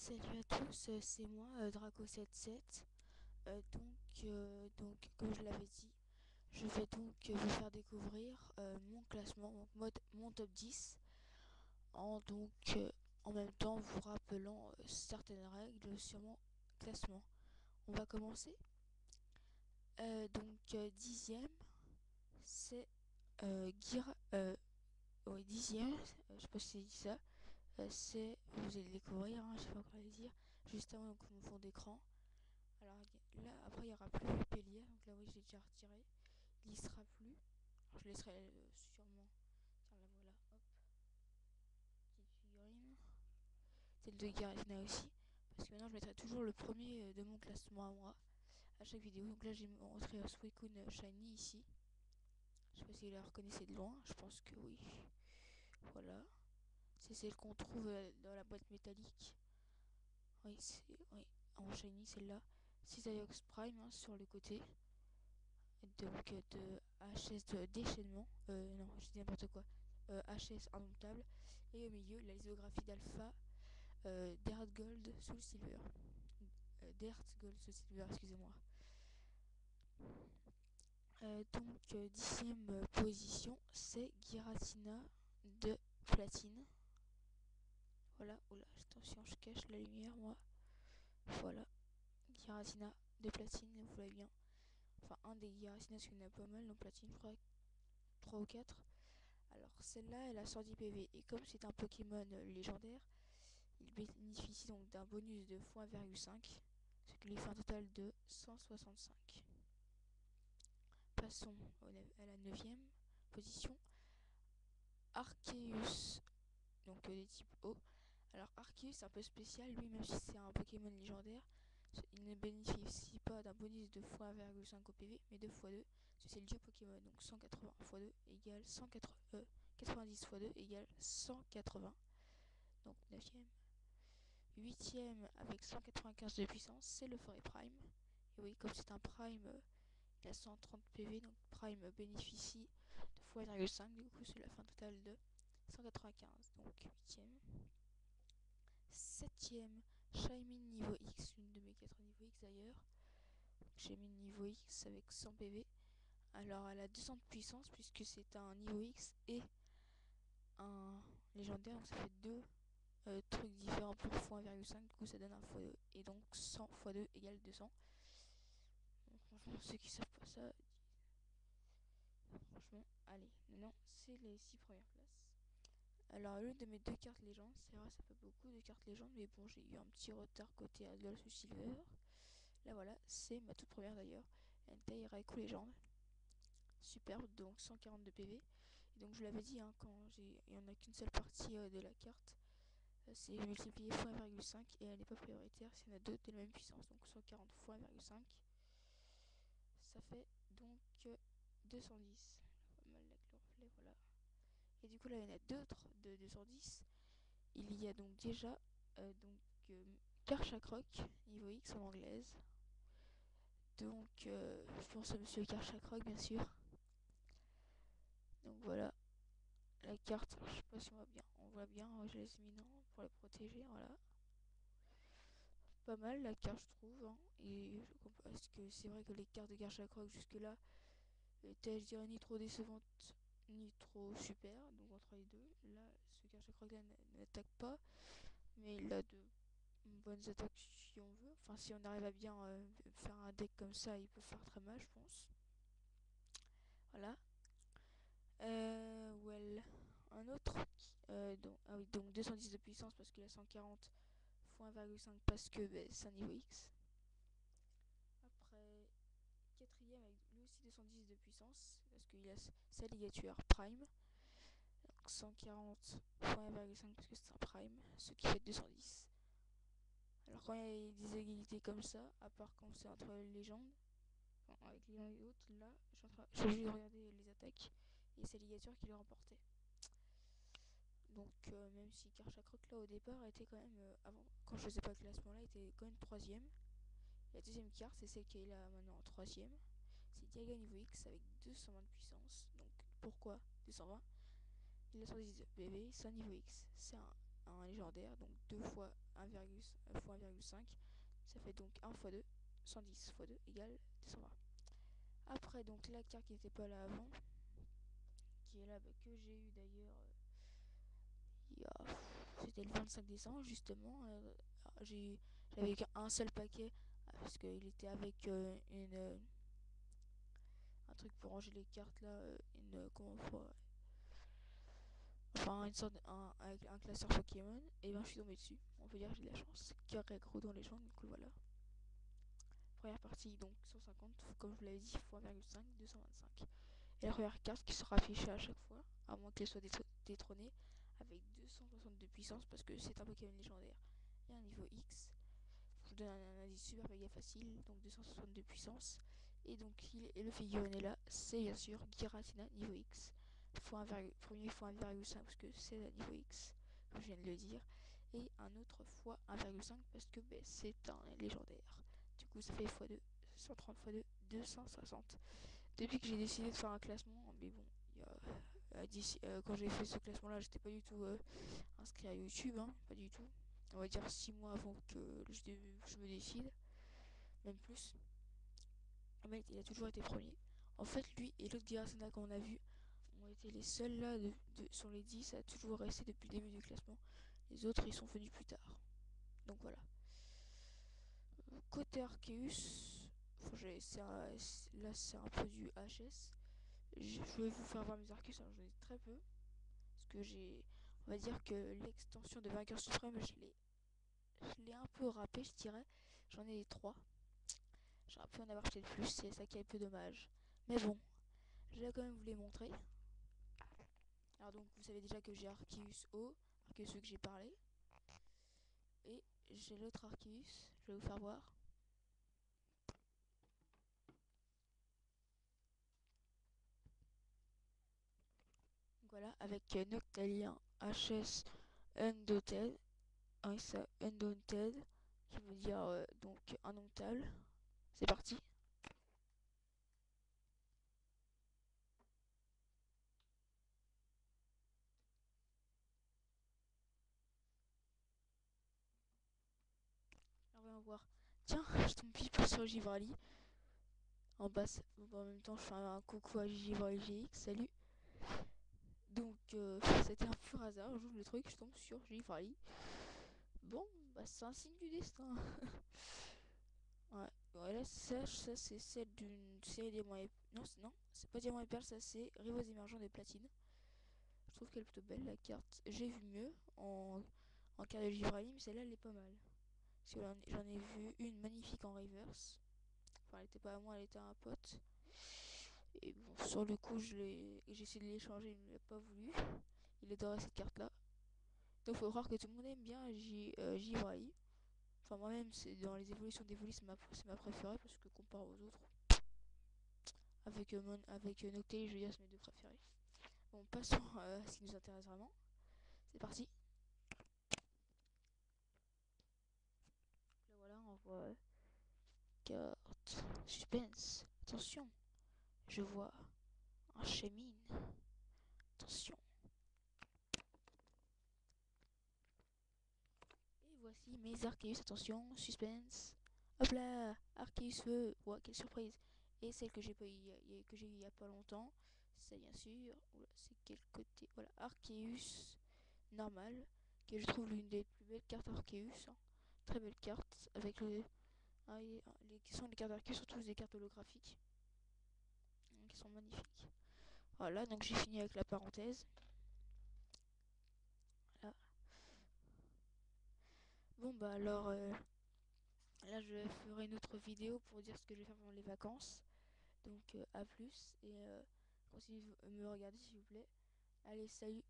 Salut à tous, c'est moi, Draco77. Donc, comme je l'avais dit, je vais donc vous faire découvrir mon classement, donc mon top 10, en même temps vous rappelant certaines règles sur mon classement. On va commencer. Dixième, c'est Gira. Oui, dixième, je sais pas si c'est dit ça. Vous allez le découvrir, hein, je sais pas encore le dire, juste avant donc, mon fond d'écran. Alors là, après, il n'y aura plus Pélia. Donc là, oui, j'ai déjà retiré. Il n'y sera plus. Alors, je laisserai sûrement. Tiens, la voilà. Hop. Petite figurine. Celle de Garifna aussi. Parce que maintenant, je mettrai toujours le premier de mon classement à moi. À chaque vidéo. Donc là, j'ai montré Suicune Shiny ici. Je sais pas si vous la reconnaissez de loin. Je pense que oui. Voilà. C'est celle qu'on trouve dans la boîte métallique. Oui, oui. En Shiny, celle-là. Cisaiox Prime hein, sur le côté. Donc de HS de déchaînement, non je dis n'importe quoi, HS indomptable, et au milieu la lithographie d'Alpha Dirt Gold sous le Silver. Dirt Gold sous Silver, excusez-moi. Dixième position, c'est Giratina de platine. Voilà, oula, attention, je cache la lumière, moi. Voilà, Giratina de platine, vous voyez bien. Enfin, un des Giratinas, parce qu'il y en a pas mal, donc platine, je crois 3 ou 4. Alors celle-là, elle a 110 PV et comme c'est un Pokémon légendaire, il bénéficie donc d'un bonus de x1,5, ce qui lui fait un total de 165. Passons à la 9ème position. Arceus, donc des types O. Alors Arceus c'est un peu spécial, lui même si c'est un Pokémon légendaire, il ne bénéficie pas d'un bonus de x1,5 au PV, mais de x2, parce que c'est le dieu Pokémon, donc 180 x2 égale 90 x 2 égale 180. Donc 9ème. 8ème avec 195 de puissance, c'est le Forêt Prime. Et oui, comme c'est un Prime, il a 130 PV, donc Prime bénéficie de x1,5, du coup c'est la fin totale de 195. Donc 8ème. 7ème, Shaymin niveau X, l'une de mes 4 niveaux X d'ailleurs. Shaymin niveau X avec 100 PV. Alors elle a 200 de puissance puisque c'est un niveau X et un légendaire, donc ça fait deux trucs différents pour x1,5, du coup ça donne un x2 et donc 100 x2 égale 200. Bon, franchement ceux qui savent pas ça, franchement allez, maintenant c'est les 6 premières places. Alors l'une de mes deux cartes légendes, c'est vrai ça fait beaucoup de cartes légendes, mais bon j'ai eu un petit retard côté Adol ou Silver. Là voilà, c'est ma toute première d'ailleurs, Entei Raikou légende. Superbe, donc 142 PV. Et donc je l'avais dit, hein, il n'y en a qu'une seule partie de la carte, c'est multiplié x 1,5 et elle n'est pas prioritaire s'il y en a deux de la même puissance. Donc 140 x 1,5, ça fait donc 210. Pas mal avec le reflet, voilà. Et du coup là il y en a d'autres de 210. Il y a donc déjà Karchakrok, niveau X en anglaise. Donc je pense à Monsieur Karchakrok bien sûr. Donc voilà. La carte, je sais pas si on voit bien. On voit bien, je laisse minant pour la protéger, voilà. Pas mal la carte, je trouve. Hein. Et parce que c'est vrai que les cartes de Garchakroc jusque-là étaient, je dirais, ni trop décevantes, ni trop super. Donc entre les deux, là, ce Garchakroc là n'attaque pas, mais il a de bonnes attaques si on veut. Enfin, si on arrive à bien faire un deck comme ça, il peut faire très mal, je pense. Voilà. Well, un autre. Ah oui, donc 210 de puissance parce qu'il a 140 x 1,5 parce que c'est un niveau X. Après, quatrième avec lui aussi 210 de puissance parce qu'il a sa ligature Prime. Donc 140 x 1,5 parce que c'est un Prime, ce qui fait 210. Alors quand il y a des égalités comme ça, à part quand c'est entre les légendes, enfin, avec les uns et les autres, là, je suis obligé de regarder les attaques et c'est ligature qui les remportait. Donc même si Karchakrok là au départ était quand même, avant, quand je faisais pas le classement là, était quand même troisième. La deuxième carte c'est celle qui est là maintenant en troisième. C'est Diaga niveau X avec 220 de puissance. Donc pourquoi 220? Il a 110 de PV, c'est un niveau X. C'est un un légendaire, donc 2 fois 1,5, ça fait donc 1 fois 2, 110 fois 2 égale 220. Après, donc la carte qui n'était pas là avant, qui est là, que j'ai eu d'ailleurs, c'était le 25 décembre justement. J'avais qu'un seul paquet parce qu'il était avec un truc pour ranger les cartes là, une sorte avec un classeur Pokémon, et ben je suis tombé dessus. On peut dire que j'ai de la chance. Cœur gros dans les gens, du coup voilà. Première partie, donc 150, comme je vous l'avais dit, fois 1,5, 225. Et la première carte qui sera affichée à chaque fois, à moins qu'elle soit détrônée, avec 260 de puissance, parce que c'est un Pokémon légendaire. Et un niveau X. Je vous donne un indice super méga facile, donc 260 de puissance. Et donc le figurine est là, c'est bien sûr Giratina niveau X. Premier fois 1,5 parce que c'est à niveau X, comme je viens de le dire. Et un autre fois 1,5 parce que c'est un légendaire. Du coup ça fait x2, 130 x 2, 260. Depuis que j'ai décidé de faire un classement, mais bon, quand j'ai fait ce classement là, j'étais pas du tout inscrit à YouTube, hein, pas du tout. On va dire 6 mois avant que je me décide, même plus. Mais il a toujours été premier. En fait, lui et l'autre Giratina qu'on a vu ont été les seuls là sur les 10 à toujours rester depuis le début du classement. Les autres, ils sont venus plus tard. Donc voilà. Côté Arceus, là c'est un peu du HS. Je vais vous faire voir mes Arceus, alors j'en ai très peu. Parce que on va dire que l'extension de Vainqueur Suprême, je l'ai un peu râpé, je dirais. J'en ai 3. J'aurais pu en avoir peut-être plus, c'est ça qui est un peu dommage. Mais bon, je vais quand même vous les montrer. Alors donc vous savez déjà que j'ai Arceus O, Arceus que j'ai parlé. Et j'ai l'autre Arceus, je vais vous faire voir. Voilà, avec Noctalien HS Undaunted, Undaunted, qui veut dire donc indomptable. C'est parti. Alors voyons voir. Tiens, je tombe pile sur Givrali. En bas, en même temps, je fais un coucou à Givrali GX, salut. Donc, c'était un pur hasard. J'ouvre le truc, je tombe sur Givrali. Bon, bah, c'est un signe du destin. Ouais, voilà, ça c'est celle d'une série Diamant et... Non, c'est pas Diamant et Perle, ça c'est Rivaux émergents des platines. Je trouve qu'elle est plutôt belle la carte. J'ai vu mieux en carte de Givrali, mais celle-là elle est pas mal. Parce que j'en ai vu une magnifique en reverse. Enfin, elle était pas à moi, elle était à un pote. Et bon, sur le coup, j'ai essayé de l'échanger, il ne l'a pas voulu. Il adorait cette carte-là. Donc, faut croire que tout le monde aime bien Givrali. Enfin, moi-même, c'est dans les évolutions d'Evoli, c'est ma préférée parce que comparé aux autres, avec Noctali, je veux dire, c'est mes deux préférés. Bon, passons à ce qui nous intéresse vraiment. C'est parti. Là, voilà, on voit carte suspense. Attention, je vois un Shaymin. Attention. Et voici mes Arceus. Attention, suspense. Hop là, Arceus feu. Ouais, quelle surprise. Et celle que j'ai eu il y a pas longtemps, c'est bien sûr. C'est quel côté? Voilà, Arceus normal, qui est, je trouve, l'une des plus belles cartes Arceus. Hein. Très belle carte avec les cartes Arceus sont tous des cartes holographiques qui sont magnifiques. Voilà, donc j'ai fini avec la parenthèse. Voilà. Bon bah alors là je ferai une autre vidéo pour dire ce que je vais faire pendant les vacances. Donc à plus et continuez de me regarder s'il vous plaît. Allez, salut.